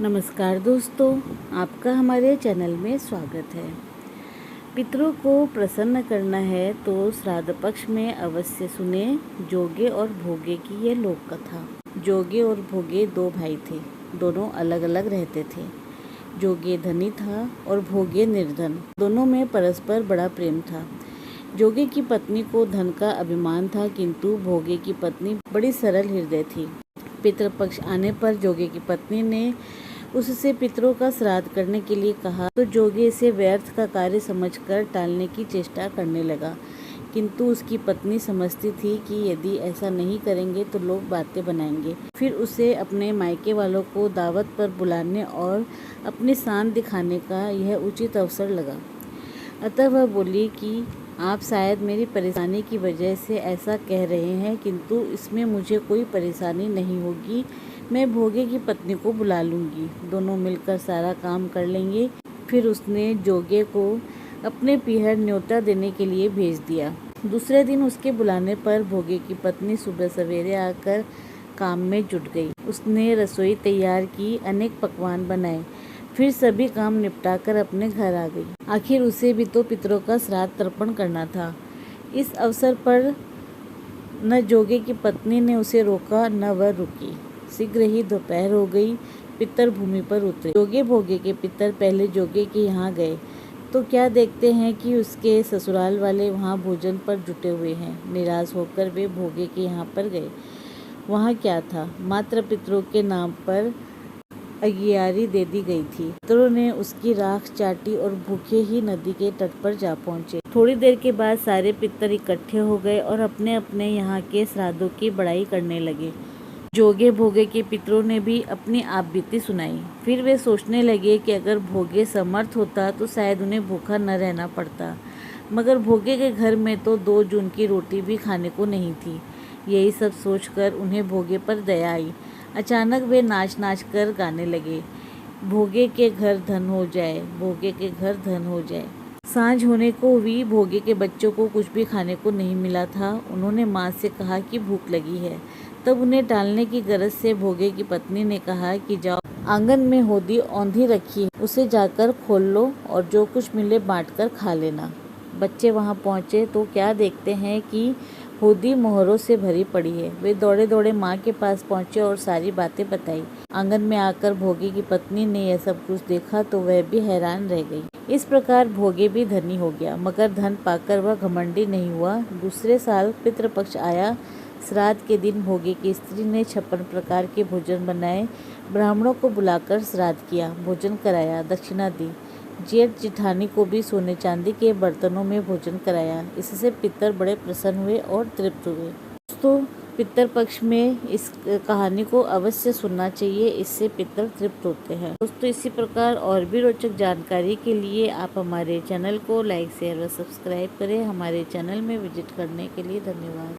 नमस्कार दोस्तों, आपका हमारे चैनल में स्वागत है। पितरों को प्रसन्न करना है तो श्राद्ध पक्ष में अवश्य सुने जोगे और भोगे की ये लोक कथा। जोगे और भोगे दो भाई थे, दोनों अलग अलग रहते थे। जोगे धनी था और भोगे निर्धन। दोनों में परस्पर बड़ा प्रेम था। जोगे की पत्नी को धन का अभिमान था, किंतु भोगे की पत्नी बड़ी सरल हृदय थी। पितृपक्ष आने पर जोगे की पत्नी ने उससे पितरों का श्राद्ध करने के लिए कहा तो जोगे इसे व्यर्थ का कार्य समझकर टालने की चेष्टा करने लगा, किंतु उसकी पत्नी समझती थी कि यदि ऐसा नहीं करेंगे तो लोग बातें बनाएंगे। फिर उसे अपने मायके वालों को दावत पर बुलाने और अपनी शान दिखाने का यह उचित अवसर लगा। अतः वह बोली कि आप शायद मेरी परेशानी की वजह से ऐसा कह रहे हैं, किंतु इसमें मुझे कोई परेशानी नहीं होगी। मैं भोगे की पत्नी को बुला लूँगी, दोनों मिलकर सारा काम कर लेंगे। फिर उसने जोगे को अपने पीहर न्योता देने के लिए भेज दिया। दूसरे दिन उसके बुलाने पर भोगे की पत्नी सुबह सवेरे आकर काम में जुट गई। उसने रसोई तैयार की, अनेक पकवान बनाए, फिर सभी काम निपटाकर अपने घर आ गई। आखिर उसे भी तो पितरों का श्राद्ध तर्पण करना था। इस अवसर पर न जोगे की पत्नी ने उसे रोका, न वह रुकी। शीघ्र ही दोपहर हो गई। पितर भूमि पर उतरे। जोगे भोगे के पितर पहले जोगे के यहाँ गए तो क्या देखते हैं कि उसके ससुराल वाले वहाँ भोजन पर जुटे हुए हैं। निराश होकर वे भोगे के यहाँ पर गए। वहाँ क्या था, मात्र पितरों के नाम पर अगियारी दे दी गई थी। पितरों ने उसकी राख चाटी और भूखे ही नदी के तट पर जा पहुँचे। थोड़ी देर के बाद सारे पितर इकट्ठे हो गए और अपने अपने यहाँ के श्राद्धों की बड़ाई करने लगे। जोगे भोगे के पितरों ने भी अपनी आपबीती सुनाई। फिर वे सोचने लगे कि अगर भोगे समर्थ होता तो शायद उन्हें भूखा न रहना पड़ता, मगर भोगे के घर में तो 2 जून की रोटी भी खाने को नहीं थी। यही सब सोचकर उन्हें भोगे पर दया आई। अचानक वे नाच नाच कर गाने लगे, भोगे के घर धन हो जाए, भोगे के घर धन हो जाए। सांझ होने को हुई। भोगे के बच्चों को कुछ भी खाने को नहीं मिला था। उन्होंने माँ से कहा कि भूख लगी है। तब उन्हें टालने की गरज से भोगे की पत्नी ने कहा कि जाओ, आंगन में होदी औंधी रखी है, उसे जाकर खोल लो और जो कुछ मिले बांट कर खा लेना। बच्चे वहां पहुंचे तो क्या देखते हैं कि होदी मोहरों से भरी पड़ी है। वे दौड़े दौड़े माँ के पास पहुंचे और सारी बातें बताई। आंगन में आकर भोगे की पत्नी ने यह सब कुछ देखा तो वह भी हैरान रह गई। इस प्रकार भोगे भी धनी हो गया, मगर धन पाकर वह घमंडी नहीं हुआ। दूसरे साल पितृपक्ष आया। श्राद्ध के दिन भोगे की स्त्री ने 56 प्रकार के भोजन बनाए। ब्राह्मणों को बुलाकर श्राद्ध किया, भोजन कराया, दक्षिणा दी। जेठ जिठानी को भी सोने चांदी के बर्तनों में भोजन कराया। इससे पितर बड़े प्रसन्न हुए और तृप्त हुए। दोस्तों, पितर पक्ष में इस कहानी को अवश्य सुनना चाहिए, इससे पितर तृप्त होते हैं। दोस्तों, इसी प्रकार और भी रोचक जानकारी के लिए आप हमारे चैनल को लाइक, शेयर व सब्सक्राइब करें। हमारे चैनल में विजिट करने के लिए धन्यवाद।